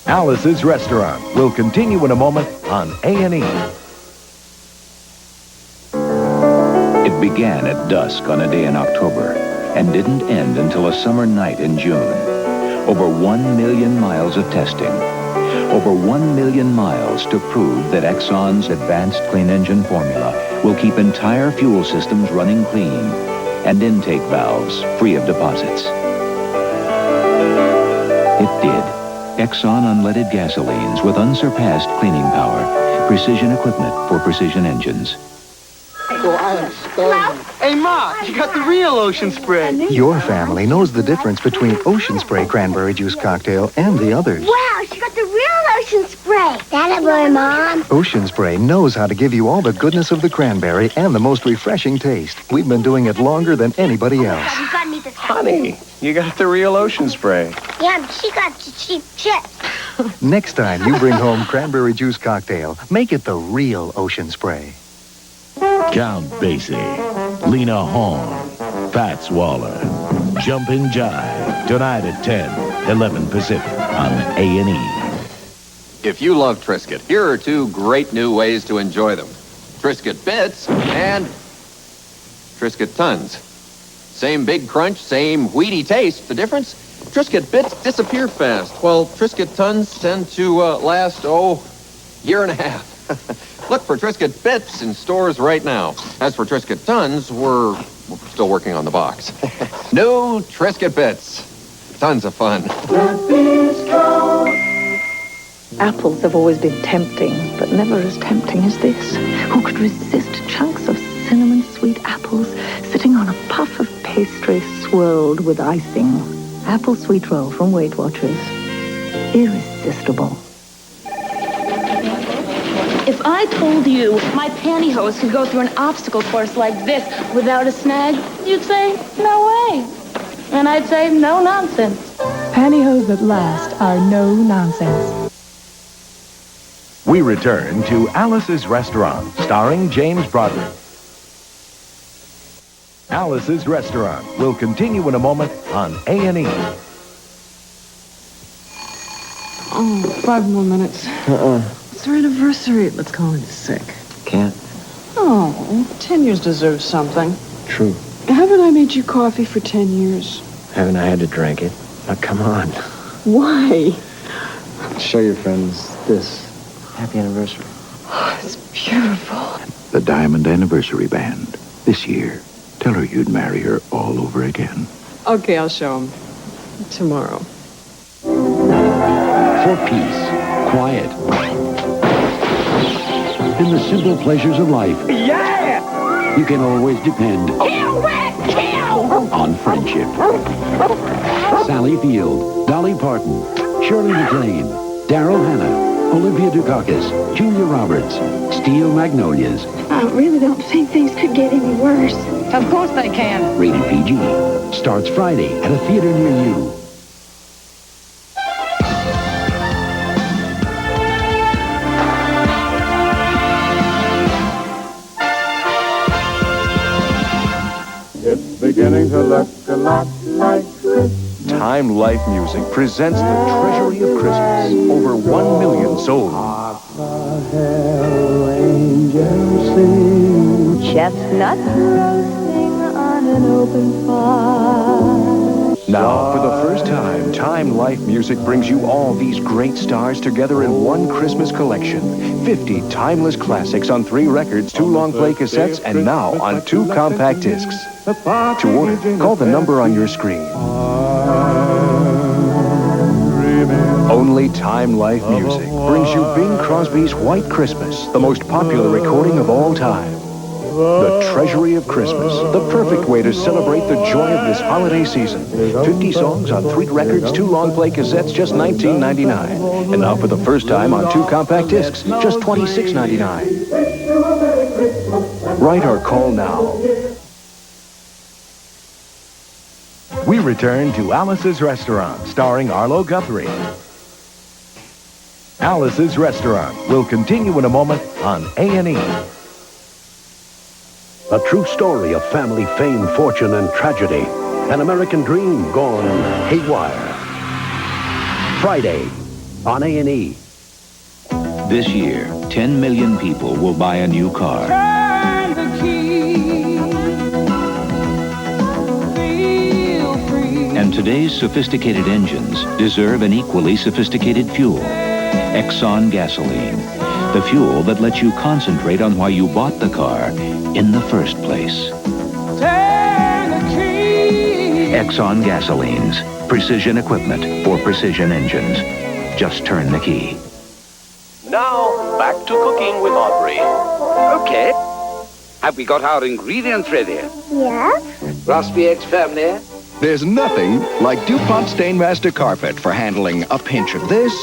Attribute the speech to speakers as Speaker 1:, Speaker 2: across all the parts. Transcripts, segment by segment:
Speaker 1: Alice's Restaurant will continue in a moment on A&E.
Speaker 2: It began at dusk on a day in October and didn't end until a summer night in June. Over 1 million miles of testing. Over 1 million miles to prove that Exxon's advanced clean engine formula will keep entire fuel systems running clean and intake valves free of deposits. It did. Exxon unleaded gasolines with unsurpassed cleaning power. Precision equipment for precision engines.
Speaker 3: Oh, I am starving. Hey, Ma, you got the real ocean spray.
Speaker 4: Your family knows the difference between Ocean Spray Cranberry Juice Cocktail and the others.
Speaker 5: Wow, she got the real ocean spray. That a boy, Mom.
Speaker 4: Ocean Spray knows how to give you all the goodness of the cranberry and the most refreshing taste. We've been doing it longer than anybody else.
Speaker 5: You gotta meet this guy.
Speaker 6: Honey, you got the real ocean spray.
Speaker 5: Yeah, but she got the cheap chips.
Speaker 4: Next time you bring home Cranberry Juice Cocktail, make it the real Ocean Spray.
Speaker 7: Count Basie, Lena Horne, Fats Waller, Jumpin' Jive, tonight at 10, 11 Pacific on A&E.
Speaker 8: If you love Triscuit, here are two great new ways to enjoy them. Triscuit Bits and Triscuit Tons. Same big crunch, same wheaty taste. The difference? Triscuit Bits disappear fast, while Triscuit Tons tend to last, year and a half. Look for Triscuit Bits in stores right now. As for Triscuit Tons, we're still working on the box. New Triscuit Bits. Tons of fun.
Speaker 9: Apples have always been tempting, but never as tempting as this. Who could resist chunks of cinnamon sweet apples sitting on a puff of pastry swirled with icing? Apple sweet roll from Weight Watchers. Irresistible.
Speaker 10: If I told you my pantyhose could go through an obstacle course like this without a snag, you'd say, no way. And I'd say, no nonsense.
Speaker 11: Pantyhose that last are no nonsense.
Speaker 1: We return to Alice's Restaurant, starring James Broderick. Alice's Restaurant will continue in a moment on A&E.
Speaker 11: Oh, 5 more minutes. It's our anniversary. Let's call in sick.
Speaker 6: Can't.
Speaker 11: Oh, 10 years deserves something.
Speaker 6: True.
Speaker 11: Haven't I made you coffee for 10 years?
Speaker 6: Haven't I had to drink it? Now, come on.
Speaker 11: Why?
Speaker 6: Show your friends this. Happy anniversary.
Speaker 11: Oh, it's beautiful.
Speaker 7: The Diamond Anniversary Band. This year, tell her you'd marry her all over again.
Speaker 11: Okay, I'll show him. Tomorrow.
Speaker 7: For peace, quiet, and the simple pleasures of life. Yeah! You can always depend on friendship. Sally Field, Dolly Parton, Shirley MacLaine, Daryl Hannah, Olivia Dukakis, Julia Roberts, Steel Magnolias.
Speaker 5: I really don't think things could get any worse.
Speaker 11: Of course they can.
Speaker 7: Rated PG. Starts Friday at a theater near you.
Speaker 12: It's beginning to look a lot like Christmas.
Speaker 1: Time Life Music presents the Treasury of Christmas. Over 1 million sold.
Speaker 9: Chestnuts roasting on an open fire.
Speaker 1: Now, for the first time, Time Life Music brings you all these great stars together in one Christmas collection. 50 timeless classics on 3 records, 2 long play cassettes, and now on 2 compact discs. To order, call the number on your screen. Only Time Life Music brings you Bing Crosby's White Christmas, the most popular recording of all time. The Treasury of Christmas, the perfect way to celebrate the joy of this holiday season. 50 songs on 3 records, 2 long play cassettes, just $19.99. And now for the first time on 2 compact discs, just $26.99. Write or call now. We return to Alice's Restaurant, starring Arlo Guthrie. Alice's Restaurant will continue in a moment on A&E.
Speaker 7: A true story of family fame, fortune, and tragedy. An American dream gone haywire. Friday, on A&E.
Speaker 2: This year, 10 million people will buy a new car.
Speaker 13: Turn the key. Feel free.
Speaker 2: And today's sophisticated engines deserve an equally sophisticated fuel. Exxon gasoline. The fuel that lets you concentrate on why you bought the car in the first place.
Speaker 13: Turn the key.
Speaker 2: Exxon gasolines. Precision equipment for precision engines. Just turn the key.
Speaker 14: Now, back to cooking with Aubrey. Okay. Have we got our ingredients ready?
Speaker 5: Yes.
Speaker 14: Raspberry eggs firmly.
Speaker 1: There's nothing like DuPont Stainmaster Carpet for handling a pinch of this.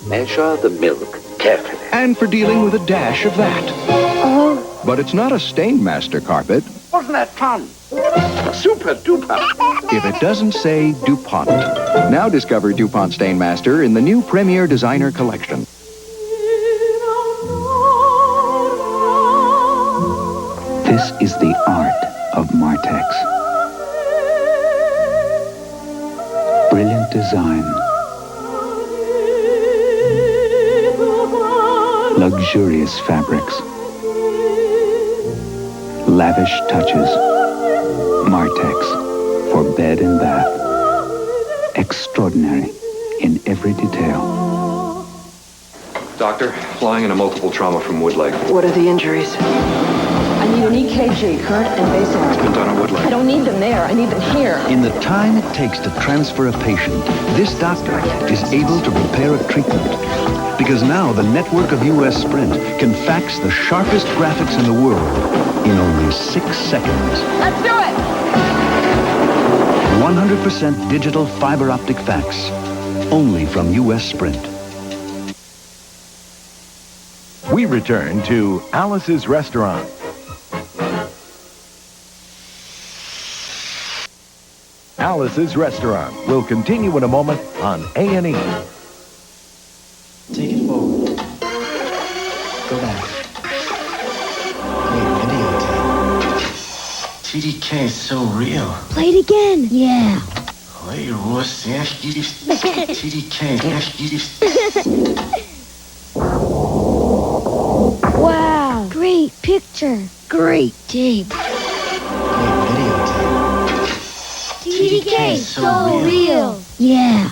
Speaker 14: Measure the milk carefully.
Speaker 1: And for dealing with a dash of that.
Speaker 5: Oh.
Speaker 1: But it's not a Stainmaster Carpet
Speaker 14: Wasn't that fun? Super duper.
Speaker 1: if it doesn't say DuPont. Now discover DuPont Stainmaster in the new Premier Designer Collection.
Speaker 15: This is the art of Martex. Brilliant design. Luxurious fabrics. Lavish touches. Martex for bed and bath. Extraordinary in every detail.
Speaker 16: Doctor, flying in a multiple trauma from Woodlake.
Speaker 11: What are the injuries? I need an EKG, current and basic.
Speaker 16: It's been done on Woodlake.
Speaker 11: I don't need them there. I need them here.
Speaker 17: In the time it takes to transfer a patient, this doctor is able to prepare a treatment. Because now the network of U.S. Sprint can fax the sharpest graphics in the world in only 6 seconds.
Speaker 11: Let's do it!
Speaker 17: 100% digital fiber optic fax. Only from U.S. Sprint.
Speaker 18: We return to Alice's Restaurant. Alice's Restaurant will continue in a moment on A&E.
Speaker 6: Take it forward. Go back. Wait, videotape. TDK is so real.
Speaker 5: Play it again. Yeah.
Speaker 6: Wait, what's TDK?
Speaker 5: Wow. Great picture. Great tape. TDK, so real. Yeah.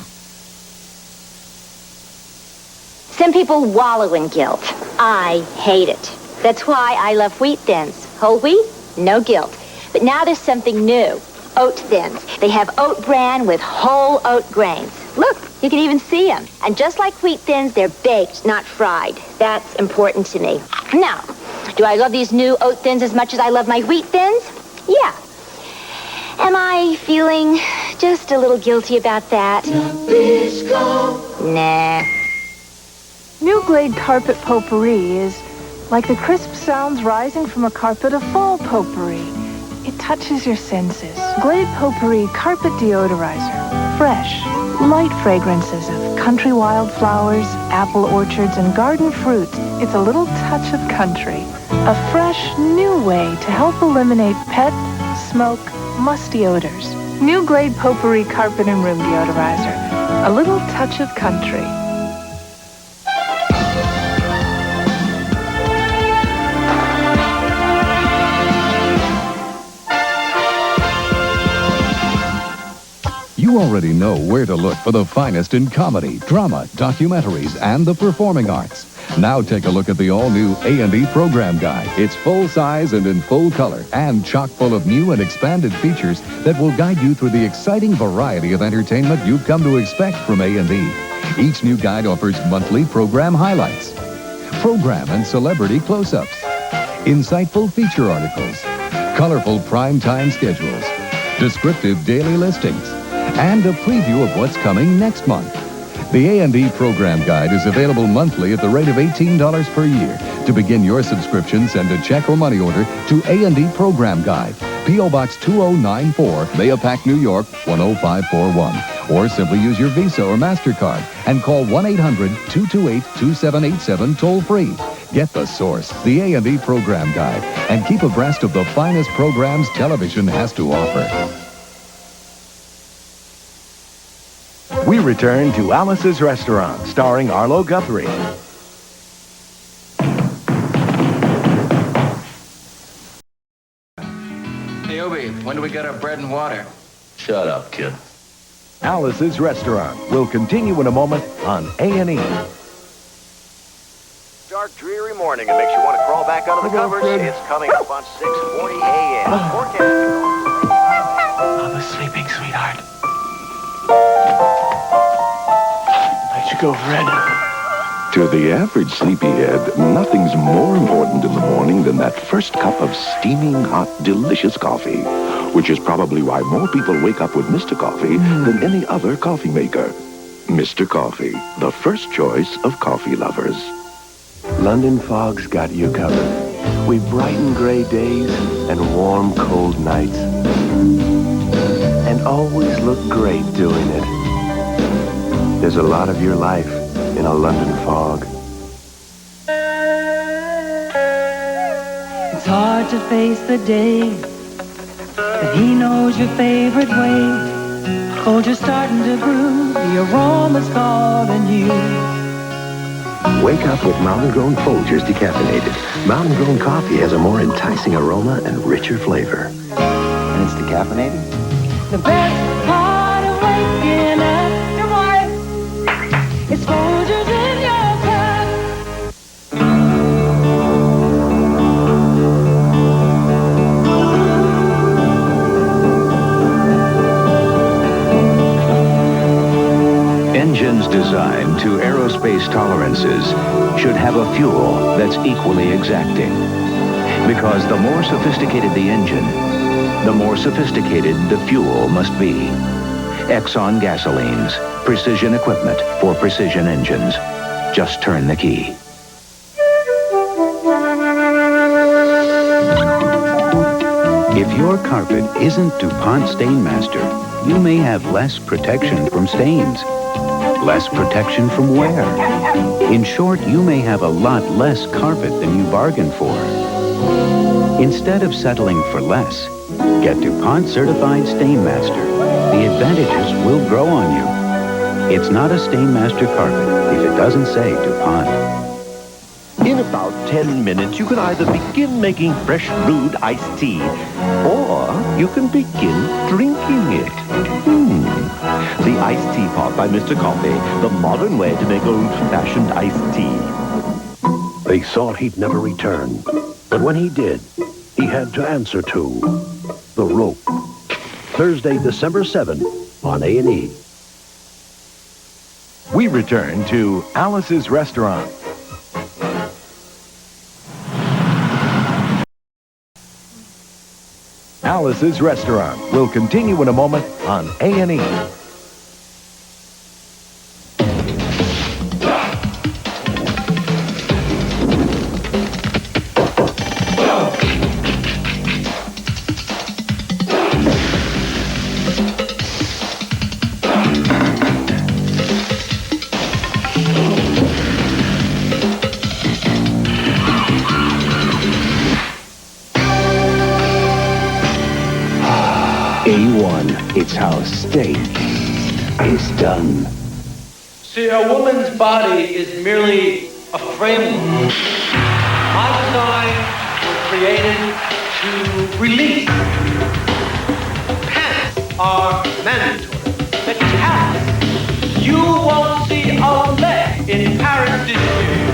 Speaker 19: Some people wallow in guilt. I hate it. That's why I love Wheat Thins. Whole wheat, no guilt. But now there's something new. Oat Thins. They have oat bran with whole oat grains. Look, you can even see them. And just like Wheat Thins, they're baked, not fried. That's important to me. Now, do I love these new Oat Thins as much as I love my Wheat Thins? Yeah. Am I feeling just a little guilty about that? Nah.
Speaker 9: New Glade Carpet Potpourri is like the crisp sounds rising from a carpet of fall potpourri. It touches your senses. Glade Potpourri Carpet Deodorizer. Fresh, light fragrances of country wildflowers, apple orchards, and garden fruit. It's a little touch of country. A fresh, new way to help eliminate pet, smoke, musty odors. New Glade Potpourri Carpet and Room Deodorizer. A little touch of country.
Speaker 20: You already know where to look for the finest in comedy, drama, documentaries, and the performing arts. Now take a look at the all-new A&E Program Guide. It's full-size and in full color, and chock full of new and expanded features that will guide you through the exciting variety of entertainment you've come to expect from A&E. Each new guide offers monthly program highlights, program and celebrity close-ups, insightful feature articles, colorful prime-time schedules, descriptive daily listings, and a preview of what's coming next month. The A&E Program Guide is available monthly at the rate of $18 per year. To begin your subscription, send a check or money order to A&E Program Guide, P.O. Box 2094, Mayapack, New York, 10541. Or simply use your Visa or MasterCard and call 1-800-228-2787 toll-free. Get the source, the A&E Program Guide, and keep abreast of the finest programs television has to offer.
Speaker 18: We return to Alice's Restaurant, starring Arlo Guthrie.
Speaker 21: Hey, Obi, when do we get our bread and water?
Speaker 22: Shut up, kid.
Speaker 18: Alice's Restaurant will continue in a moment on A&E.
Speaker 23: Dark, dreary morning. It makes you want to crawl back out of the covers. It's coming up on 6:40 a.m. Forecast.
Speaker 3: I was sleeping, sweetheart. Let you go, Fred.
Speaker 24: To the average sleepyhead, nothing's more important in the morning than that first cup of steaming, hot, delicious coffee, which is probably why more people wake up with Mr. Coffee than any other coffee maker. Mr. Coffee, the first choice of coffee lovers.
Speaker 25: London fog's got you covered. We brighten gray days and warm, cold nights. And always look great doing it. There's a lot of your life in a London fog.
Speaker 13: It's hard to face the day, but he knows your favorite way. Folgers starting to brew, the aroma's calling you.
Speaker 4: Wake up with Mountain Grown Folgers decaffeinated. Mountain Grown coffee has a more enticing aroma and richer flavor. And it's decaffeinated?
Speaker 13: The best part of waking after work is Folgers in your cup.
Speaker 2: Engines designed to aerospace tolerances should have a fuel that's equally exacting. Because the more sophisticated the engine, the more sophisticated the fuel must be. Exxon gasolines, precision equipment for precision engines. Just turn the key.
Speaker 15: If your carpet isn't DuPont Stainmaster, you may have less protection from stains. Less protection from wear. In short, you may have a lot less carpet than you bargained for. Instead of settling for less, get DuPont Certified Stainmaster. The advantages will grow on you. It's not a Stainmaster carpet if it doesn't say DuPont.
Speaker 26: In about 10 minutes, you can either begin making fresh brewed iced tea, or you can begin drinking it. The iced tea pot by Mr. Coffee, the modern way to make old-fashioned iced tea.
Speaker 27: They thought he'd never return, but when he did, he had to answer to The Rope. Thursday, December 7th on A&E.
Speaker 18: We return to Alice's Restaurant. Alice's Restaurant will continue in a moment on A&E.
Speaker 1: A1, it's how steak is done.
Speaker 28: See, a woman's body is merely a framework. My design was created to release. Pants are mandatory. The task. You won't see a leg in Paris this year.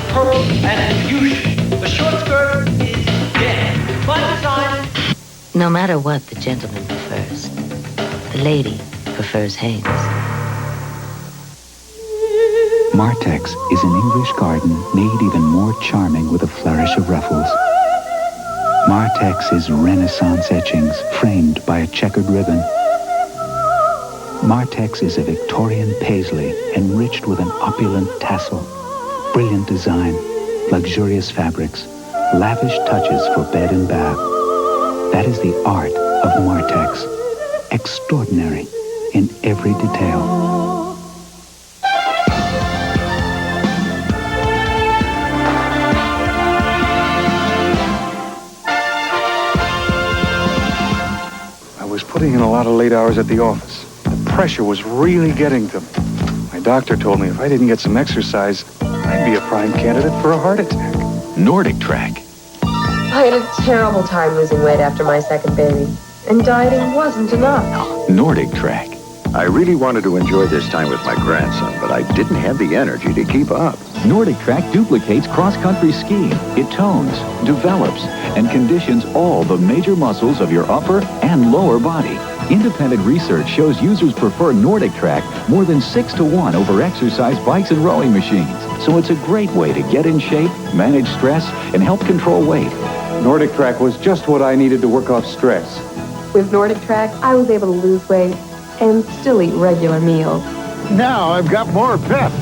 Speaker 28: Purple and fuchsia. The short skirt is dead. My design.
Speaker 29: No matter what the gentleman prefers, the lady prefers Hanes.
Speaker 15: Martex is an English garden made even more charming with a flourish of ruffles. Martex is Renaissance etchings framed by a checkered ribbon. Martex is a Victorian paisley enriched with an opulent tassel, brilliant design, luxurious fabrics, lavish touches for bed and bath. That is the art of Martex. Extraordinary in every detail.
Speaker 4: I was putting in a lot of late hours at the office. The pressure was really getting to me.
Speaker 6: doctor told me if I didn't get some exercise, I'd be a prime candidate for a heart attack.
Speaker 2: Nordic Track.
Speaker 7: I had a terrible time losing weight after my second baby, and dieting wasn't enough.
Speaker 2: Nordic Track.
Speaker 8: I really wanted to enjoy this time with my grandson, but I didn't have the energy to keep up.
Speaker 2: Nordic Track duplicates cross-country skiing. It tones, develops, and conditions all the major muscles of your upper and lower body. Independent research shows users prefer Nordic Track more than 6 to 1 over exercise bikes and rowing machines. So it's a great way to get in shape, manage stress, and help control weight.
Speaker 6: Nordic Track was just what I needed to work off stress.
Speaker 7: With Nordic Track, I was able to lose weight and still eat regular meals.
Speaker 18: Now I've got more pep.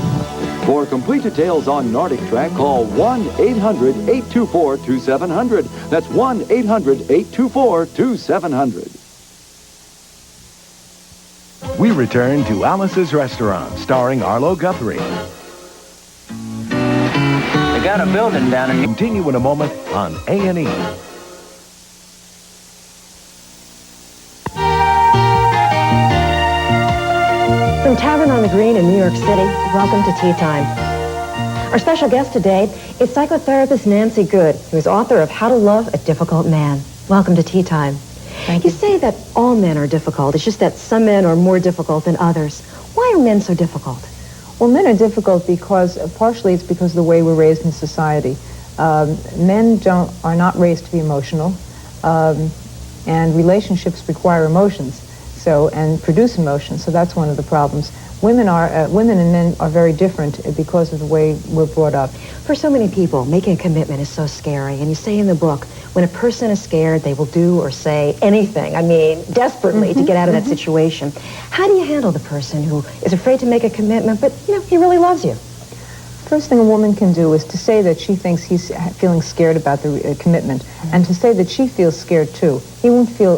Speaker 10: For complete details on Nordic Track, call 1-800-824-2700. That's 1-800-824-2700.
Speaker 18: We return to Alice's Restaurant, starring Arlo Guthrie.
Speaker 21: They got a building down in...
Speaker 18: Continue in a moment on A&E.
Speaker 11: From Tavern on the Green in New York City, welcome to Tea Time. Our special guest today is psychotherapist Nancy Good, who is author of How to Love a Difficult Man. Welcome to Tea Time.
Speaker 7: Thank
Speaker 11: you. You say that all men are difficult. It's just that some men are more difficult than others. Why are men so difficult?
Speaker 12: Well, men are difficult because, partially it's because of the way we're raised in society. Men are not raised to be emotional, and relationships require emotions. And produce emotions, so that's one of the problems. Women and men are very different because of the way we're brought up.
Speaker 11: For so many people, making a commitment is so scary. And you say in the book, when a person is scared, they will do or say anything, desperately to get out of that situation. How do you handle the person who is afraid to make a commitment, but, he really loves you?
Speaker 12: First thing a woman can do is to say that she thinks he's feeling scared about the commitment, and to say that she feels scared too. He won't feel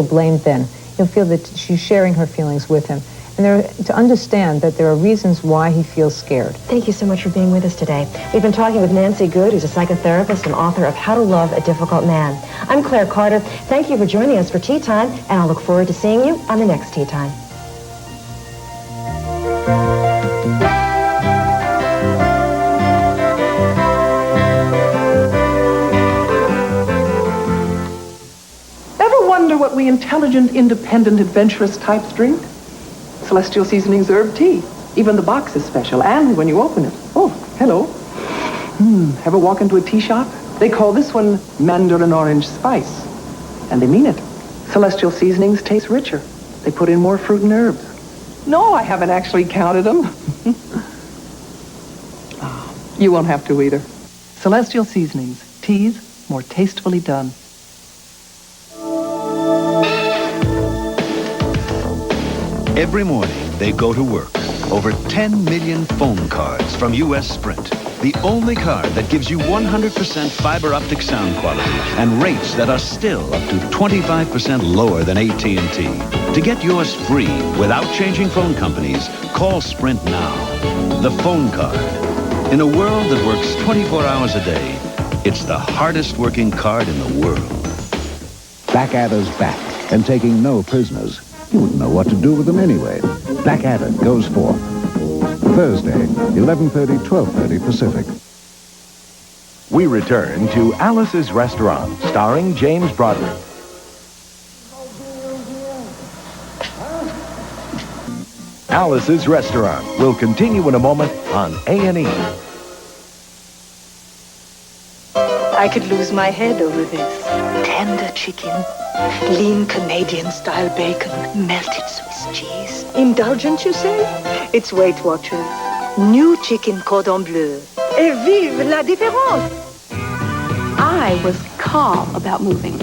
Speaker 12: blamed then. He'll feel that she's sharing her feelings with him, and to understand that there are reasons why he feels scared.
Speaker 11: Thank you so much for being with us today. We've been talking with Nancy Good, who's a psychotherapist and author of How to Love a Difficult Man. I'm Claire Carter. Thank you for joining us for Tea Time, and I'll look forward to seeing you on the next Tea Time.
Speaker 14: What we intelligent, independent, adventurous types drink? Celestial Seasonings herb tea. Even the box is special, and when you open it, oh, hello. Ever walk into a tea shop? They call this one Mandarin Orange Spice. And they mean it. Celestial Seasonings taste richer. They put in more fruit and herbs. No, I haven't actually counted them. You won't have to either. Celestial Seasonings. Teas more tastefully done.
Speaker 16: Every morning, they go to work. Over 10 million phone cards from U.S. Sprint. The only card that gives you 100% fiber optic sound quality and rates that are still up to 25% lower than AT&T. To get yours free without changing phone companies, call Sprint now. The phone card. In a world that works 24 hours a day, it's the hardest working card in the world.
Speaker 17: Blackadder's back and taking no prisoners. You wouldn't know what to do with them anyway. Blackadder goes for Thursday, 11:30, 12:30 Pacific.
Speaker 18: We return to Alice's Restaurant, starring James Broderick. Alice's Restaurant will continue in a moment on A&E.
Speaker 22: I could lose my head over this. Tender chicken, lean Canadian-style bacon, melted Swiss cheese. Indulgent, you say? It's Weight Watchers. New chicken cordon bleu. Et vive la différence!
Speaker 30: I was calm about moving.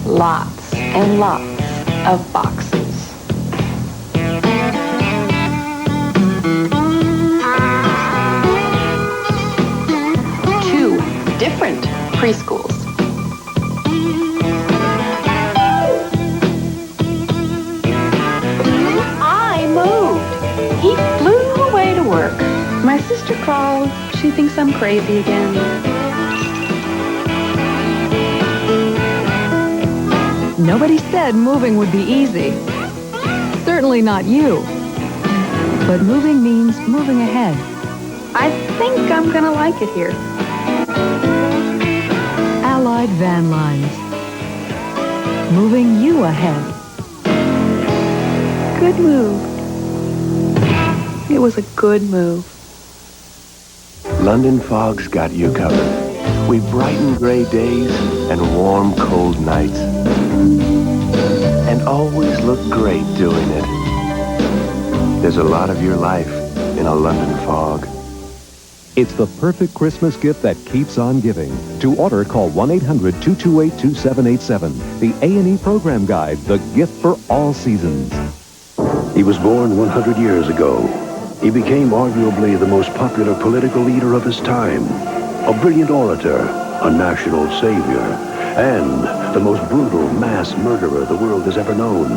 Speaker 30: Lots and lots of boxes. Different preschools. I moved. He flew away to work. My sister called. She thinks I'm crazy again. Nobody said moving would be easy.
Speaker 3: Certainly not you. But moving means moving ahead.
Speaker 30: I think I'm gonna like it here.
Speaker 3: Allied Van Lines. Moving you ahead.
Speaker 30: Good move. It was a good move.
Speaker 5: London fog's got you covered. We brighten gray days and warm, cold nights. And always look great doing it. There's a lot of your life in a London fog.
Speaker 18: It's the perfect Christmas gift that keeps on giving. To order, call 1-800-228-2787. The A&E Program Guide, the gift for all seasons.
Speaker 27: He was born 100 years ago. He became arguably the most popular political leader of his time. A brilliant orator, a national savior, and the most brutal mass murderer the world has ever known.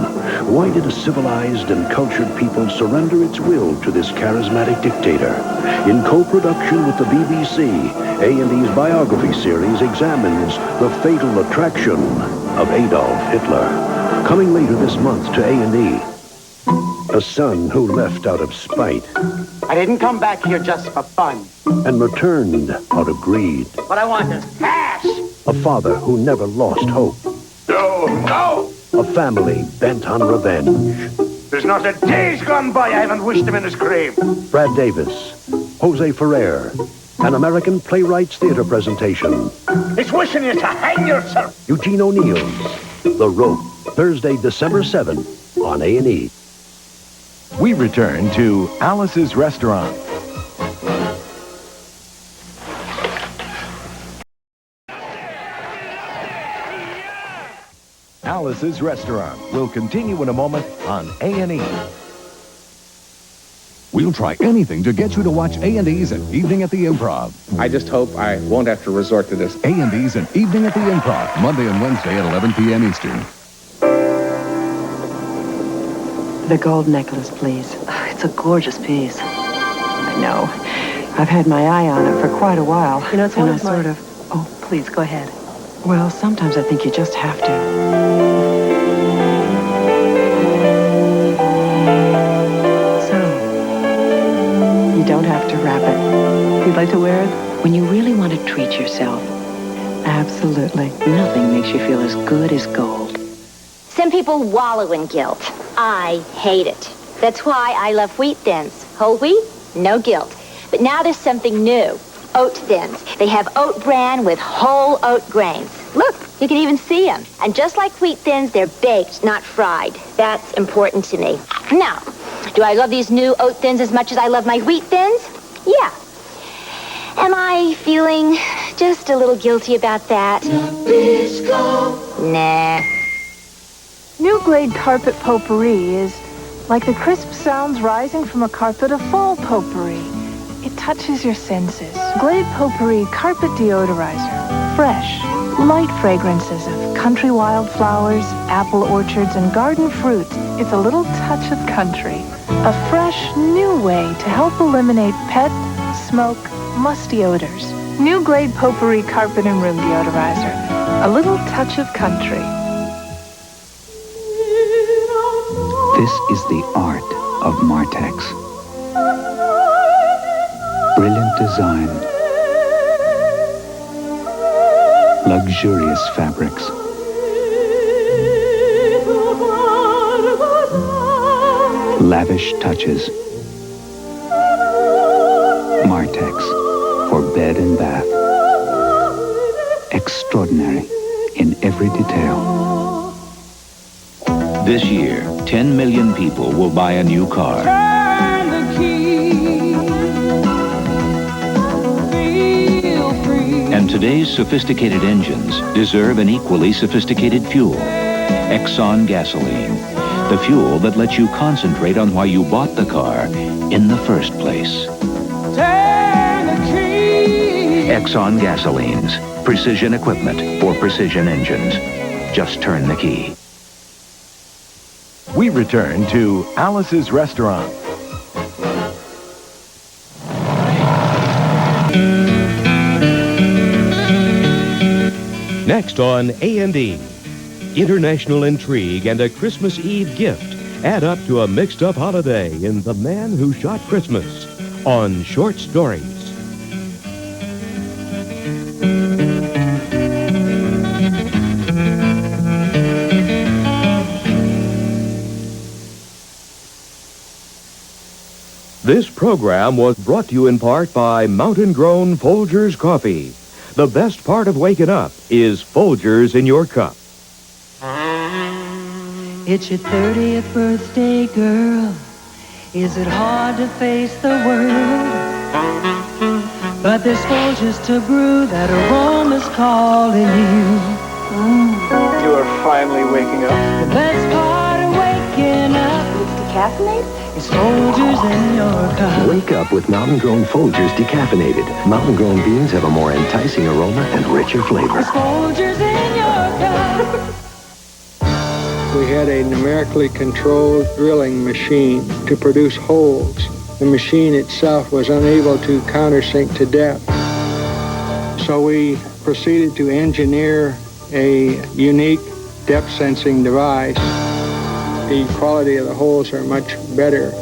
Speaker 27: Why did a civilized and cultured people surrender its will to this charismatic dictator? In co-production with the BBC, A&E's biography series examines the fatal attraction of Adolf Hitler. Coming later this month to A&E. A son who left out of spite.
Speaker 9: I didn't come back here just for fun.
Speaker 27: And returned out of greed.
Speaker 9: What I want is cash!
Speaker 27: A father who never lost hope.
Speaker 9: No, no!
Speaker 27: A family bent on revenge.
Speaker 9: There's not a day's gone by I haven't wished him in his grave.
Speaker 27: Brad Davis, Jose Ferrer, an American Playwrights Theater presentation.
Speaker 9: It's wishing you to hang yourself.
Speaker 27: Eugene O'Neill's The Rope, Thursday, December 7th on A&E.
Speaker 18: We return to Alice's Restaurant. Alice's Restaurant will continue in a moment on A&E. We'll try anything to get you to watch A&E's An Evening at the Improv.
Speaker 13: I just hope I won't have to resort to this.
Speaker 18: A&E's An Evening at the Improv, Monday and Wednesday at 11 p.m. Eastern.
Speaker 19: The gold necklace, please. It's a gorgeous piece. I know. I've had my eye on it for quite a while.
Speaker 7: You know, it's one of my...
Speaker 19: Oh, please, go ahead. Well, sometimes I think you just have to. So, you don't have to wrap it. You'd like to wear it?
Speaker 29: When you really want to treat yourself,
Speaker 19: Absolutely.
Speaker 29: nothing makes you feel as good as gold.
Speaker 20: Some people wallow in guilt. I hate it. That's why I love wheat thins. Whole wheat, no guilt. But now there's something new. Oat thins. They have oat bran with whole oat grains. Look, you can even see them. And just like wheat thins, they're baked, not fried. That's important to me. Now, do I love these new oat thins as much as I love my wheat thins? Yeah. Am I feeling just a little guilty about that? Nah.
Speaker 30: New Glade Carpet Potpourri is like the crisp sounds rising from a carpet of fall potpourri. It touches your senses. Glade Potpourri Carpet Deodorizer. Fresh, light fragrances of country wildflowers, apple orchards, and garden fruits. It's a little touch of country. A fresh, new way to help eliminate pet, smoke, musty odors. New Glade Potpourri Carpet and Room Deodorizer. A little touch of country.
Speaker 15: This is the art of Martex. Brilliant design. Luxurious fabrics. Lavish touches. Martex for bed and bath. Extraordinary in every detail.
Speaker 2: This year, 10 million people will buy a new car.
Speaker 28: Turn the key. Feel free.
Speaker 2: And today's sophisticated engines deserve an equally sophisticated fuel. Exxon gasoline. The fuel that lets you concentrate on why you bought the car in the first place.
Speaker 28: Turn the key.
Speaker 2: Exxon gasolines. Precision equipment for precision engines. Just turn the key.
Speaker 18: We return to Alice's Restaurant.
Speaker 23: Next on A&E, international intrigue and a Christmas Eve gift
Speaker 1: add up to a mixed-up holiday in The Man Who Shot Christmas on Short Stories. This program was brought to you in part by Mountain Grown Folgers Coffee. The best part of waking up is Folgers in your cup.
Speaker 4: It's your 30th birthday, girl. Is it hard to face the world? But there's Folgers to brew, that aroma's calling you.
Speaker 6: You are finally waking up.
Speaker 4: The best part of waking up. It's decaffeinated? It's Folgers in your cup.
Speaker 27: Wake up with Mountain Grown Folgers decaffeinated. Mountain Grown beans have a more enticing aroma and richer flavor.
Speaker 4: It's Folgers in your cup.
Speaker 8: We had a numerically controlled drilling machine to produce holes. The machine itself was unable to countersink to depth. So we proceeded to engineer a unique depth sensing device. The quality of the holes are much better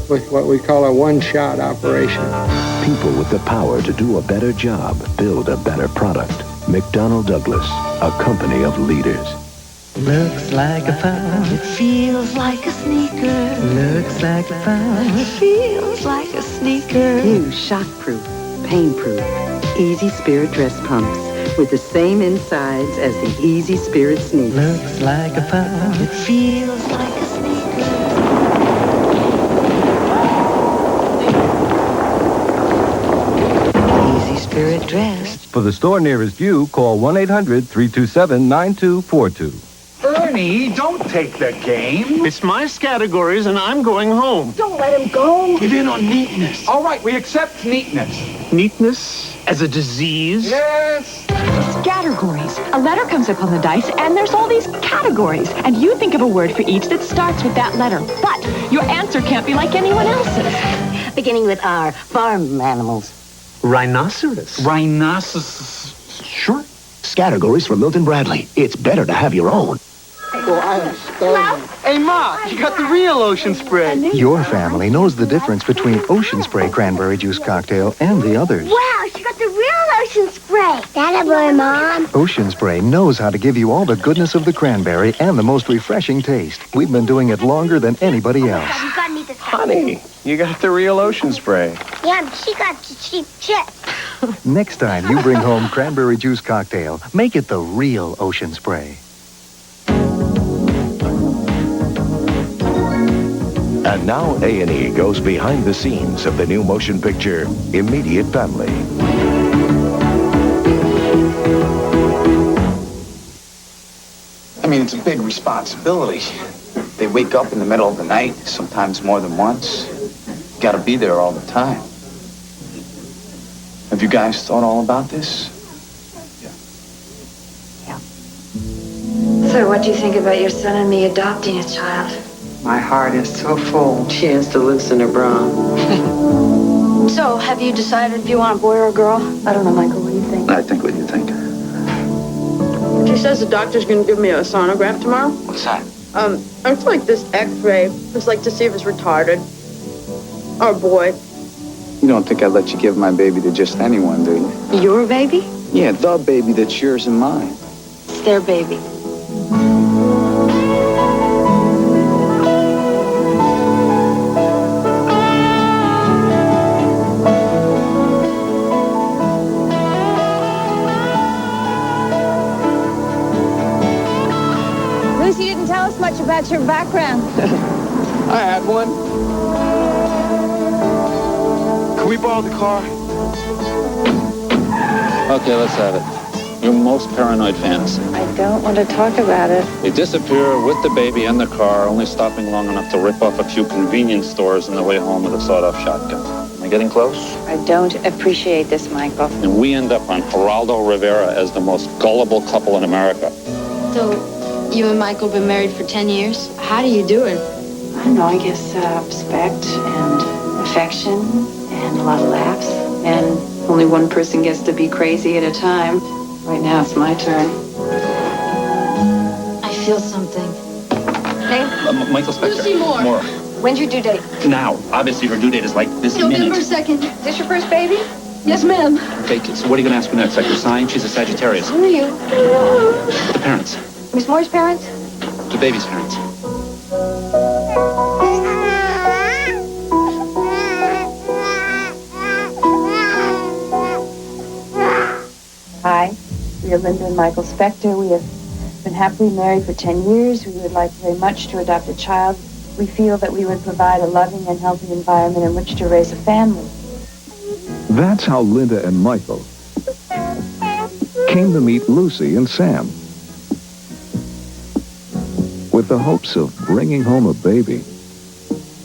Speaker 8: with what we call a one-shot operation.
Speaker 27: People with the power to do a better job build a better product. McDonnell Douglas, a company of leaders.
Speaker 4: Looks like a phone.
Speaker 22: It feels like a sneaker.
Speaker 4: Looks like a phone.
Speaker 22: It feels like a sneaker.
Speaker 29: New shockproof, pain-proof, Easy Spirit dress pumps with the same insides as the Easy Spirit sneakers.
Speaker 4: Looks like a phone.
Speaker 22: It feels like a sneaker.
Speaker 29: Easy Spirit dress.
Speaker 10: For the store nearest you, call 1-800-327-9242.
Speaker 9: Ernie, don't take the game. It's my categories, and I'm going home.
Speaker 22: Don't let him go.
Speaker 9: Give in on neatness. All right, we accept neatness. Neatness as a disease? Yes.
Speaker 21: Categories. A letter comes up on the dice, and there's all these categories. And you think of a word for each that starts with that letter. But your answer can't be like anyone else's.
Speaker 22: Beginning with R, farm animals.
Speaker 9: Rhinoceros. Rhinoceros. Sure.
Speaker 23: Categories from Milton Bradley. It's better to have your own.
Speaker 8: Well, I am starving. Hey, Ma, you got the real ocean spray.
Speaker 24: Your family knows the difference between Ocean Spray Cranberry Juice Cocktail and the others.
Speaker 22: Wow, she got the real ocean spray. That boy, Mom.
Speaker 24: Ocean Spray knows how to give you all the goodness of the cranberry and the most refreshing taste. We've been doing it longer than anybody else.
Speaker 22: You gotta need this.
Speaker 13: Honey, you got the real ocean spray.
Speaker 22: Yeah, but she got the cheap chip.
Speaker 24: Next time you bring home Cranberry Juice Cocktail, make it the real Ocean Spray.
Speaker 18: And now A&E goes behind the scenes of the new motion picture, Immediate Family.
Speaker 25: I mean, it's a big responsibility. They wake up in the middle of the night, sometimes more than once. Gotta be there all the time. Have you guys thought all about this?
Speaker 26: So what do you think about your son and me adopting a child?
Speaker 29: My heart is so full. She has to loosen her bra.
Speaker 26: So, have you decided if you want a boy or a girl? I don't know, Michael. What do you think?
Speaker 25: I think what you think.
Speaker 31: She says the doctor's gonna give me a sonograph tomorrow.
Speaker 25: What's that?
Speaker 31: It's like this X-ray. It's like to see if it's retarded. Or a boy.
Speaker 25: You don't think I'd let you give my baby to just anyone, do you?
Speaker 26: Your baby?
Speaker 25: Yeah, the baby that's yours and mine.
Speaker 26: It's their baby.
Speaker 32: Lucy didn't tell us much about your background.
Speaker 8: I had one. Can we borrow the car?
Speaker 33: Okay, let's have it. Your most paranoid fantasy.
Speaker 26: I don't want to talk about it.
Speaker 33: They disappear with the baby and the car, only stopping long enough to rip off a few convenience stores on the way home with a sawed-off shotgun. Am I getting close?
Speaker 26: I don't appreciate this, Michael.
Speaker 33: And we end up on Geraldo Rivera as the most gullible couple in America.
Speaker 26: So, you and Michael been married for 10 years? How do you do it? I don't know, I guess respect and affection and a lot of laughs. And only one person gets to be crazy at a time. Right now, it's my turn. I feel something.
Speaker 33: Michael Spector.
Speaker 31: Lucy Moore.
Speaker 33: More.
Speaker 31: When's your due date?
Speaker 33: Now. Obviously, her due date is like this
Speaker 31: November
Speaker 33: minute.
Speaker 31: 2nd. Is this your first baby? Yes, ma'am.
Speaker 33: Okay, so what are you going to ask her next? Like her sign? She's a Sagittarius.
Speaker 31: Who are you?
Speaker 33: The parents.
Speaker 31: Miss Moore's parents?
Speaker 33: The baby's parents.
Speaker 26: Hi, we are Linda and Michael Spector. We have been happily married for 10 years. We would like very much to adopt a child. We feel that we would provide a loving and healthy environment in which to raise a family.
Speaker 18: That's how Linda and Michael came to meet Lucy and Sam. With the hopes of bringing home a baby.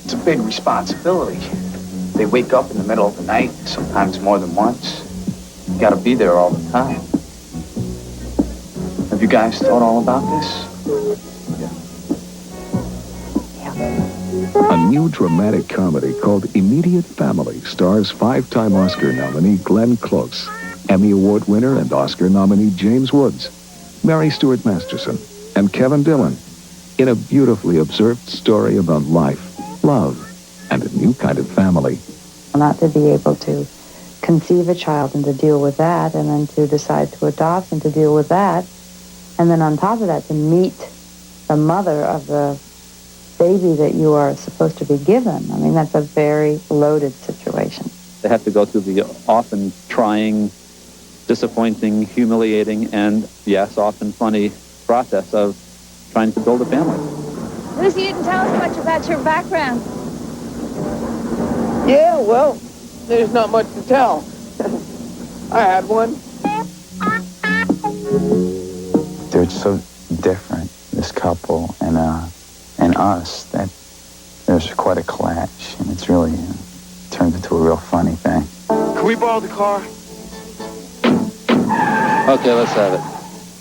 Speaker 25: It's a big responsibility. They wake up in the middle of the night, sometimes more than once. You gotta be there all the time. Have you guys thought all about this?
Speaker 18: A new dramatic comedy called Immediate Family stars 5-time Oscar nominee Glenn Close, Emmy Award winner and Oscar nominee James Woods, Mary Stuart Masterson, and Kevin Dillon in a beautifully observed story about life, love, and a new kind of family.
Speaker 29: Not to be able to conceive a child and to deal with that, and then to decide to adopt and to deal with that, and then on top of that to meet the mother of the baby that you are supposed to be given. I mean, that's a very loaded situation.
Speaker 33: They have to go through the often trying, disappointing, humiliating, and, yes, often funny process of trying to build a family.
Speaker 32: Lucy, you didn't tell us much about your background.
Speaker 6: Yeah, well, there's not much to tell. I had one.
Speaker 25: They're so different, this couple and us, that there's quite a clash, and it's really turned into a real funny thing.
Speaker 6: Can we borrow the car?
Speaker 33: Okay, let's have it.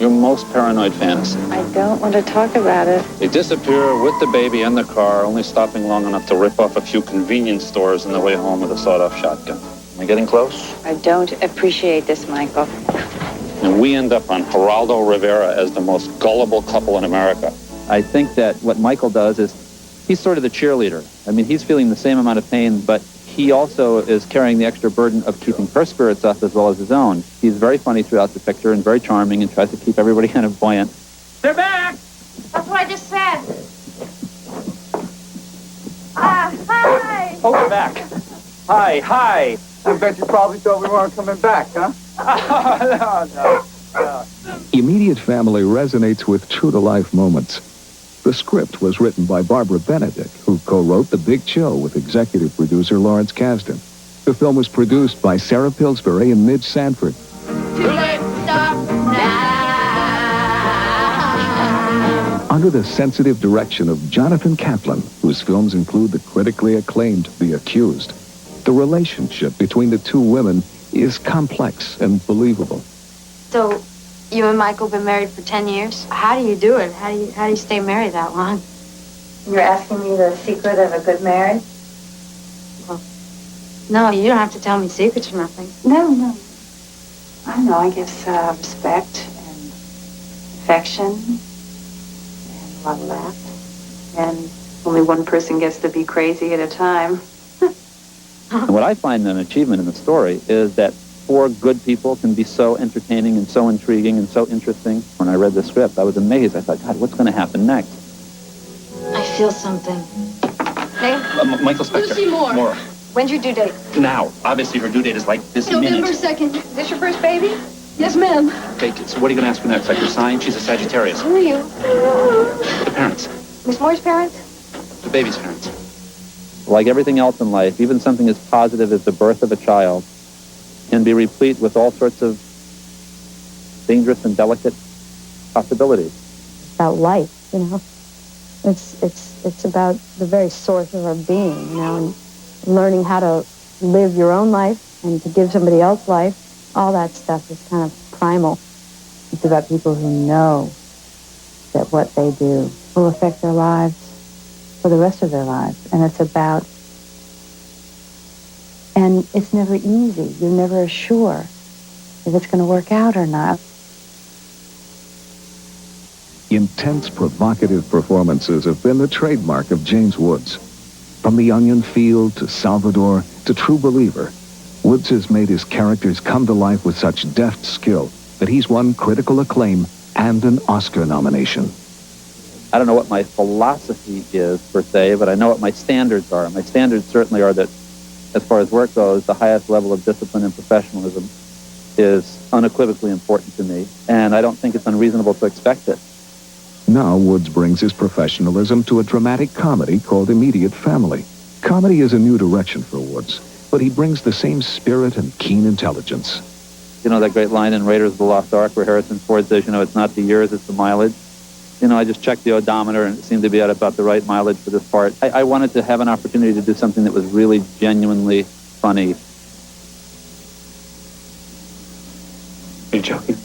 Speaker 33: Your most paranoid fantasy.
Speaker 29: I don't want to talk about it.
Speaker 33: They disappear with the baby and the car, only stopping long enough to rip off a few convenience stores on the way home with a sawed-off shotgun. Am I getting close?
Speaker 29: I don't appreciate this, Michael.
Speaker 33: And we end up on Geraldo Rivera as the most gullible couple in America. I think that what Michael does is he's sort of the cheerleader. I mean, he's feeling the same amount of pain, but he also is carrying the extra burden of keeping her spirits up as well as his own. He's very funny throughout the picture and very charming and tries to keep everybody kind of buoyant.
Speaker 6: They're back!
Speaker 32: That's what I just said. Hi!
Speaker 6: Oh, they're back. Hi. I bet you probably thought we weren't coming back, huh? No.
Speaker 18: Immediate Family resonates with true-to-life moments. The script was written by Barbara Benedict, who co-wrote The Big Chill with executive producer Lawrence Kasdan. The film was produced by Sarah Pillsbury and Midge Sanford.
Speaker 31: Too late to stop now.
Speaker 18: Under the sensitive direction of Jonathan Kaplan, whose films include the critically acclaimed The Accused. The relationship between the two women is complex and believable.
Speaker 31: So, you and Michael been married for 10 years? How do you do it? How do you stay married that long?
Speaker 29: You're asking me the secret of a good marriage?
Speaker 31: Well, no, you don't have to tell me secrets or nothing.
Speaker 29: No. I know, I guess respect and affection and a lot of laughs. And only one person gets to be crazy at a time.
Speaker 33: And what I find an achievement in the story is that 4 good people can be so entertaining and so intriguing and so interesting. When I read the script, I was amazed. I thought, God, what's going to happen next?
Speaker 31: I feel something. Hey?
Speaker 33: Michael Spector.
Speaker 31: Lucy Moore.
Speaker 33: More.
Speaker 31: When's your due date?
Speaker 33: Now. Obviously, her due date is like this
Speaker 31: November
Speaker 33: minute.
Speaker 31: 2nd. Is this your first baby? Yes, ma'am.
Speaker 33: Okay, so what are you going to ask her next? Like her sign? She's a Sagittarius.
Speaker 31: Who are you?
Speaker 33: The parents.
Speaker 31: Miss Moore's parents?
Speaker 33: The baby's parents. Like everything else in life, even something as positive as the birth of a child can be replete with all sorts of dangerous and delicate possibilities.
Speaker 29: It's about life, you know. It's about the very source of our being, you know, and learning how to live your own life and to give somebody else life. All that stuff is kind of primal. It's about people who know that what they do will affect their lives for the rest of their lives. And it's never easy. You're never sure if it's going to work out or not.
Speaker 18: Intense, provocative performances have been the trademark of James Woods. From The Onion Field to Salvador to True Believer, Woods has made his characters come to life with such deft skill that he's won critical acclaim and an Oscar nomination.
Speaker 33: I don't know what my philosophy is, per se, but I know what my standards are. My standards certainly are that, as far as work goes, the highest level of discipline and professionalism is unequivocally important to me, and I don't think it's unreasonable to expect it.
Speaker 18: Now Woods brings his professionalism to a dramatic comedy called Immediate Family. Comedy is a new direction for Woods, but he brings the same spirit and keen intelligence.
Speaker 33: You know that great line in Raiders of the Lost Ark where Harrison Ford says, it's not the years, it's the mileage. I just checked the odometer and it seemed to be at about the right mileage for this part. I wanted to have an opportunity to do something that was really genuinely funny.
Speaker 9: Are you joking?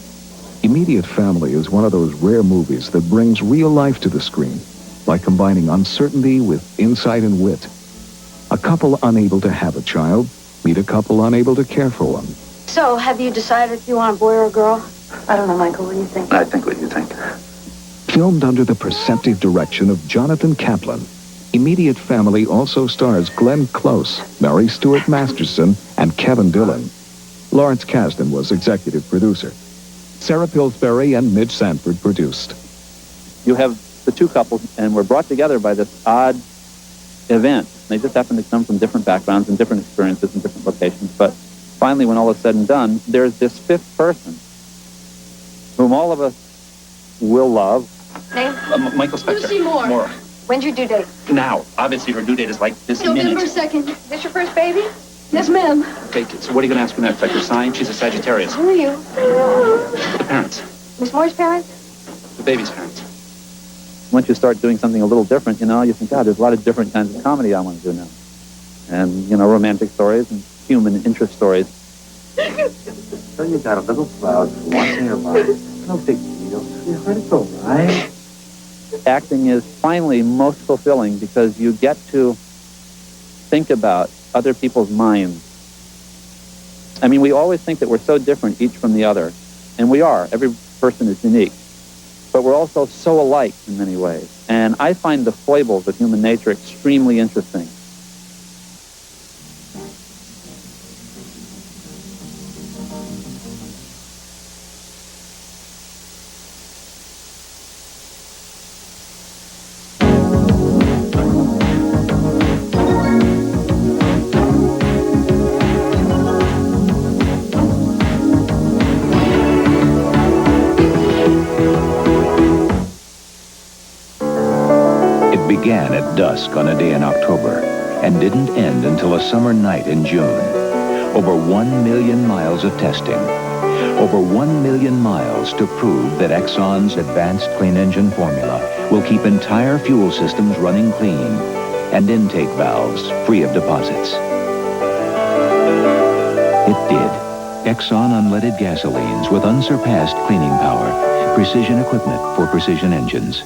Speaker 18: Immediate Family is one of those rare movies that brings real life to the screen by combining uncertainty with insight and wit. A couple unable to have a child meet a couple unable to care for one.
Speaker 31: So, have you decided if you want a boy or a girl? I don't know, Michael. What do you think?
Speaker 9: I think what you think.
Speaker 18: Filmed under the perceptive direction of Jonathan Kaplan, Immediate Family also stars Glenn Close, Mary Stuart Masterson, and Kevin Dillon. Lawrence Kasdan was executive producer. Sarah Pillsbury and Midge Sanford produced.
Speaker 33: You have the two couples, and we're brought together by this odd event. They just happen to come from different backgrounds and different experiences and different locations. But finally, when all is said and done, there's this fifth person whom all of us will love.
Speaker 32: Name?
Speaker 9: Michael Spector.
Speaker 32: Lucy Moore. When's your due date?
Speaker 9: Now. Obviously, her due date is like this
Speaker 32: November
Speaker 9: minute.
Speaker 32: 2nd. Is this your first baby? Yes, ma'am.
Speaker 9: Okay, so what are you going to ask her next? Like her sign? She's a Sagittarius.
Speaker 32: Who are you?
Speaker 9: The parents.
Speaker 32: Miss Moore's parents?
Speaker 9: The baby's parents.
Speaker 33: Once you start doing something a little different, you think, God, there's a lot of different kinds of comedy I want to do now. And, romantic stories and human interest stories.
Speaker 3: So you got a little cloud for once in your life. No big deal, sweetheart. It's all right.
Speaker 33: Acting is finally most fulfilling because you get to think about other people's minds. I mean, we always think that we're so different each from the other, and we are. Every person is unique. But we're also so alike in many ways. And I find the foibles of human nature extremely interesting.
Speaker 2: Began at dusk on a day in October and didn't end until a summer night in June. Over 1 million miles of testing. Over 1 million miles to prove that Exxon's advanced clean engine formula will keep entire fuel systems running clean and intake valves free of deposits. It did. Exxon unleaded gasolines with unsurpassed cleaning power. Precision equipment for precision engines.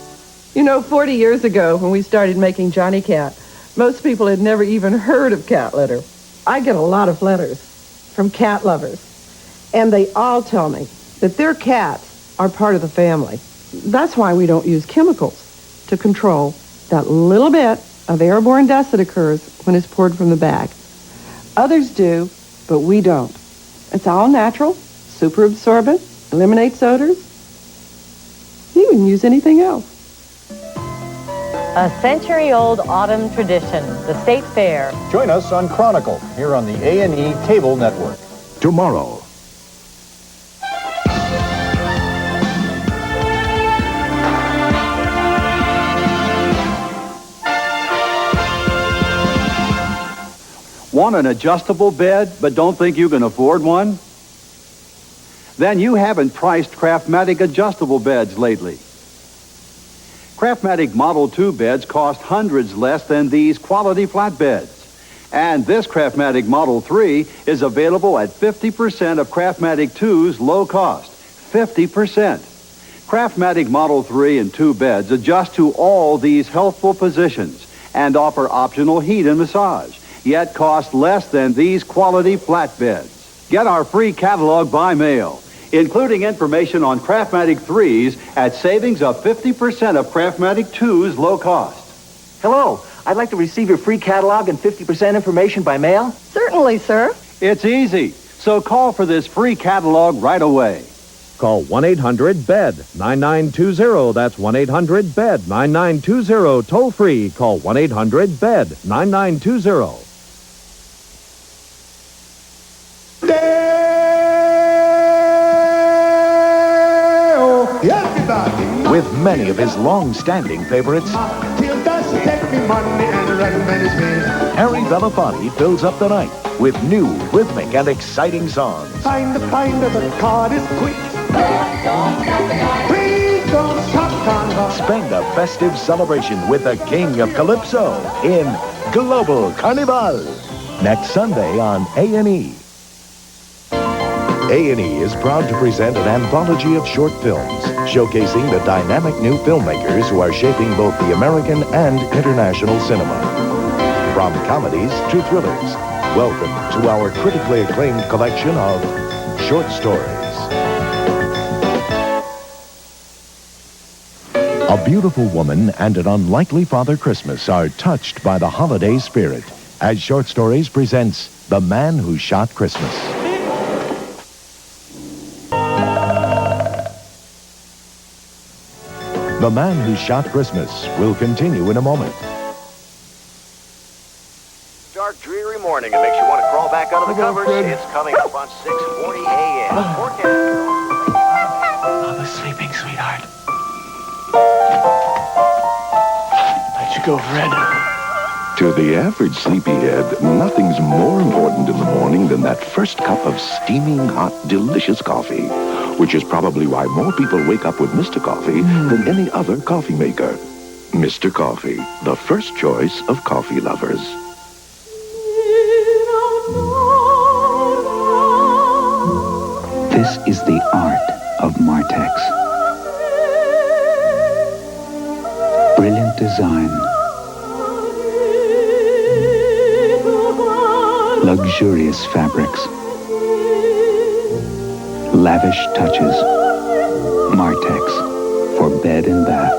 Speaker 5: 40 years ago when we started making Johnny Cat, most people had never even heard of cat litter. I get a lot of letters from cat lovers, and they all tell me that their cats are part of the family. That's why we don't use chemicals to control that little bit of airborne dust that occurs when it's poured from the bag. Others do, but we don't. It's all natural, super absorbent, eliminates odors. You can use anything else.
Speaker 7: A century-old autumn tradition, the State Fair.
Speaker 11: Join us on Chronicle, here on the A&E Cable Network.
Speaker 27: Tomorrow.
Speaker 10: Want an adjustable bed, but don't think you can afford one? Then you haven't priced Craftmatic adjustable beds lately. Craftmatic Model 2 beds cost hundreds less than these quality flat beds. And this Craftmatic Model 3 is available at 50% of Craftmatic 2's low cost. 50%. Craftmatic Model 3 and 2 beds adjust to all these healthful positions and offer optional heat and massage, yet cost less than these quality flat beds. Get our free catalog by mail. including information on Craftmatic 3s at savings of 50% of Craftmatic 2's low cost.
Speaker 1: Hello, I'd like to receive your free catalog and 50% information by mail.
Speaker 5: Certainly, sir.
Speaker 10: It's easy, so call for this free catalog right away.
Speaker 4: Call 1-800-BED, 9920. That's 1-800-BED, 9920. Toll free. Call 1-800-BED, 9920.
Speaker 18: With many of his long-standing favorites, Harry Belafonte fills up the night with new, rhythmic, and exciting songs.
Speaker 12: Find the card is quick. Please don't stop.
Speaker 18: Spend a festive celebration with the King of Calypso in Global Carnival. Next Sunday on A&E. A&E is proud to present an anthology of short films showcasing the dynamic new filmmakers who are shaping both the American and international cinema. From comedies to thrillers, welcome to our critically acclaimed collection of short stories. A beautiful woman and an unlikely Father Christmas are touched by the holiday spirit as Short Stories presents The Man Who Shot Christmas. The Man Who Shot Christmas will continue in a moment.
Speaker 14: Dark, dreary morning. It makes you want to crawl back out of the covers. It's coming up on 6:40 a.m.
Speaker 9: I was sleeping, sweetheart. How'd you go, Fred?
Speaker 15: To the average sleepyhead, nothing's more important in the morning than that first cup of steaming, hot, delicious coffee, which is probably why more people wake up with Mr. Coffee than any other coffee maker. Mr. Coffee, the first choice of coffee lovers.
Speaker 16: This is the art of Martex. Brilliant design. Luxurious fabrics. Lavish touches. Martex for bed and bath.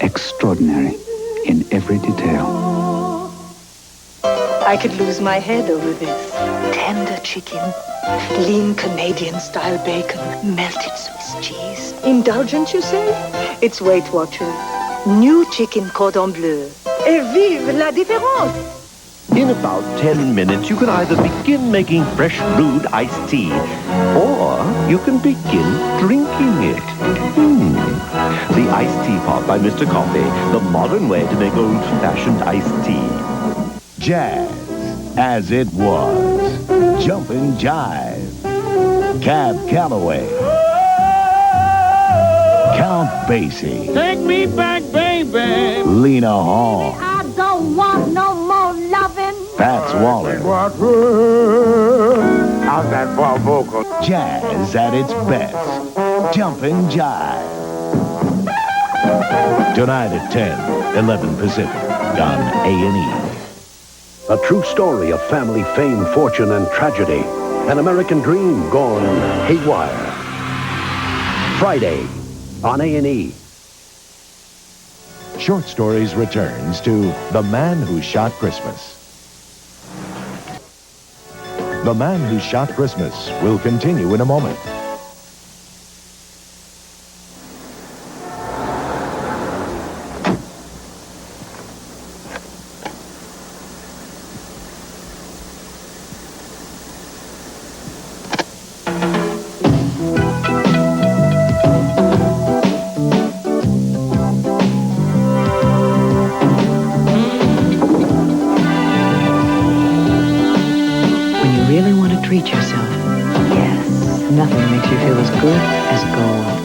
Speaker 16: Extraordinary in every detail.
Speaker 22: I could lose my head over this. Tender chicken, lean Canadian-style bacon, melted Swiss cheese. Indulgent, you say? It's Weight Watchers. New chicken cordon bleu. Et vive la différence!
Speaker 17: In about 10 minutes, you can either begin making fresh brewed iced tea, or you can begin drinking it. The iced teapot by Mr. Coffee, the modern way to make old-fashioned iced tea.
Speaker 18: Jazz, as it was. Jumpin' Jive. Cab Calloway. Count Basie.
Speaker 19: Take me back, baby.
Speaker 18: Lena Hall.
Speaker 19: I don't want no more loving.
Speaker 18: Fats Waller.
Speaker 3: How's that for vocal?
Speaker 18: Jazz at its best. Jumpin' Jive. Tonight at 10, 11 Pacific on A&E.
Speaker 27: A true story of family fame, fortune, and tragedy. An American dream gone haywire. Friday on A&E.
Speaker 18: Short Stories returns to The Man Who Shot Christmas. The Man Who Shot Christmas will continue in a moment.
Speaker 20: Treat yourself. Yes, nothing makes you feel as good as gold.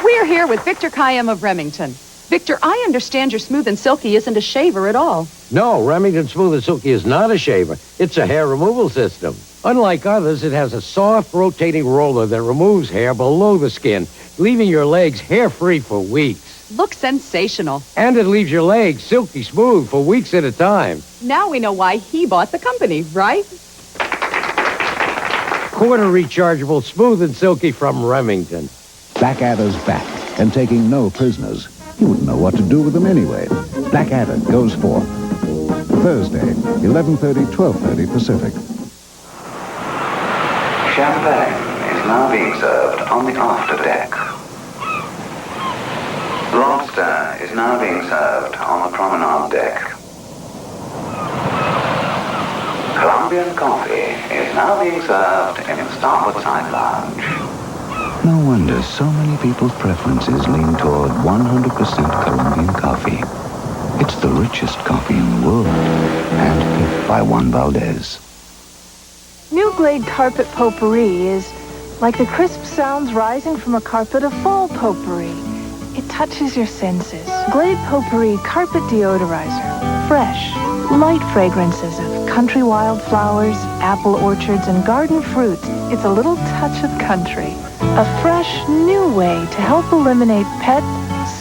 Speaker 21: We're here with Victor Kayam of Remington. Victor, I understand your Smooth and Silky isn't a shaver at all.
Speaker 23: No, Remington Smooth and Silky is not a shaver. It's a hair removal system. Unlike others, it has a soft, rotating roller that removes hair below the skin, leaving your legs hair-free for weeks.
Speaker 21: Looks sensational.
Speaker 23: And it leaves your legs silky smooth for weeks at a time.
Speaker 21: Now we know why he bought the company, right?
Speaker 23: quarter rechargeable, smooth and silky from Remington.
Speaker 18: Blackadder's back and taking no prisoners. You wouldn't know what to do with them anyway. Blackadder goes forth. Thursday, 11:30, 12:30 Pacific.
Speaker 2: Champagne is now being served on the after deck. Lobster is now being served on the promenade deck. Colombian coffee is now being served in the starboard side lounge.
Speaker 16: No wonder so many people's preferences lean toward 100% Colombian coffee. It's the richest coffee in the world, handpicked by Juan Valdez.
Speaker 6: New Glade Carpet Potpourri is like the crisp sounds rising from a carpet of fall potpourri. It touches your senses. Glade Potpourri Carpet Deodorizer. Fresh, light fragrances of country wildflowers, apple orchards, and garden fruits. It's a little touch of country. A fresh, new way to help eliminate pet,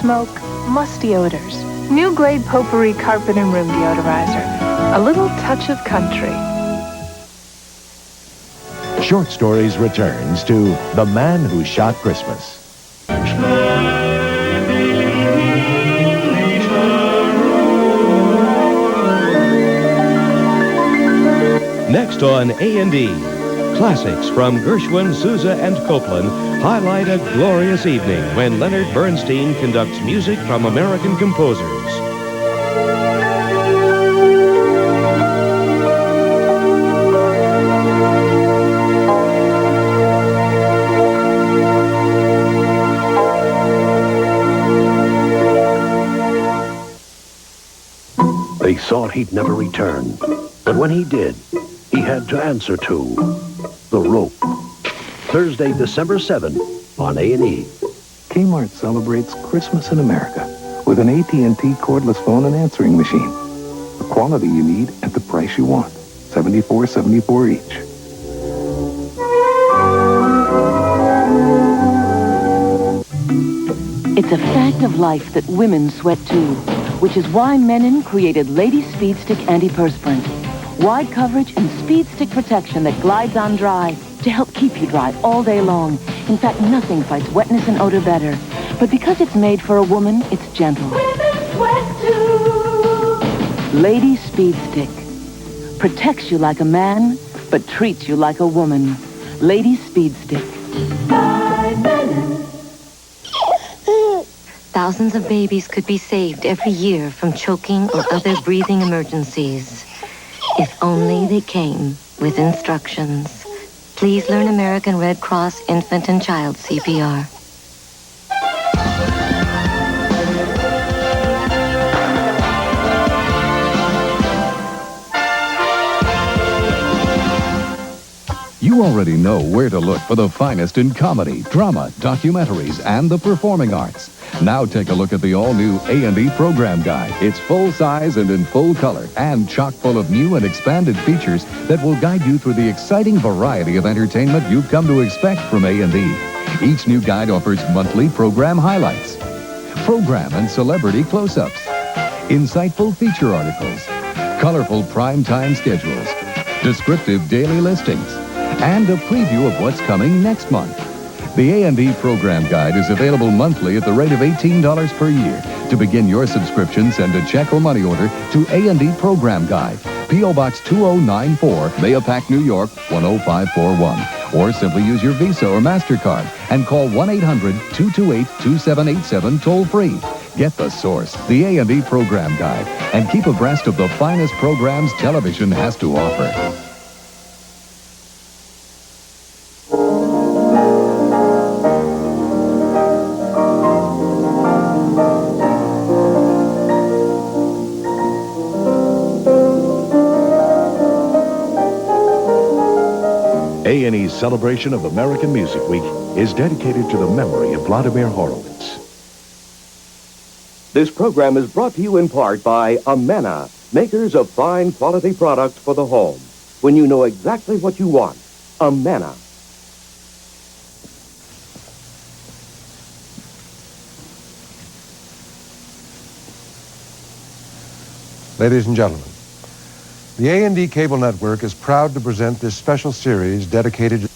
Speaker 6: smoke, musty odors. New Glade Potpourri Carpet and Room Deodorizer. A little touch of country.
Speaker 8: Short Stories returns to The Man Who Shot Christmas.
Speaker 13: Next on A&E, classics from Gershwin, Sousa, and Copland highlight a glorious evening when Leonard Bernstein conducts music from American composers.
Speaker 27: They thought he'd never return, but when he did, he had to answer to The Rope. Thursday, December 7th on A&E.
Speaker 16: Kmart celebrates Christmas in America with an AT&T cordless phone and answering machine. The quality you need at the price you want. $74.74 each.
Speaker 24: It's a fact of life that women sweat too, which is why Menon created Lady Speed Stick Antiperspirant. Wide coverage and speed stick protection that glides on dry to help keep you dry all day long. In fact, nothing fights wetness and odor better. But because it's made for a woman, it's gentle.
Speaker 19: Women sweat too.
Speaker 24: Lady Speed Stick protects you like a man, but treats you like a woman. Lady Speed Stick.
Speaker 25: Thousands of babies could be saved every year from choking or other breathing emergencies. If only they came with instructions. Please learn American Red Cross Infant and Child CPR.
Speaker 18: You already know where to look for the finest in comedy, drama, documentaries, and the performing arts. Now take a look at the all-new A&E Program Guide. It's full-size and in full color, and chock full of new and expanded features that will guide you through the exciting variety of entertainment you've come to expect from A&E. Each new guide offers monthly program highlights, program and celebrity close-ups, insightful feature articles, colorful prime-time schedules, descriptive daily listings, and a preview of what's coming next month. The A&E Program Guide is available monthly at the rate of $18 per year. To begin your subscription, send a check or money order to A&E Program Guide, P.O. Box 2094, Mahopac, New York, 10541. Or simply use your Visa or MasterCard and call 1-800-228-2787 toll-free. Get the source, the A&E Program Guide, and keep abreast of the finest programs television has to offer.
Speaker 8: A&E's celebration of American Music Week is dedicated to the memory of Vladimir Horowitz.
Speaker 26: This program is brought to you in part by Amana, makers of fine quality products for the home. When you know exactly what you want, Amana.
Speaker 28: Ladies and gentlemen, the A&E Cable Network is proud to present this special series dedicated to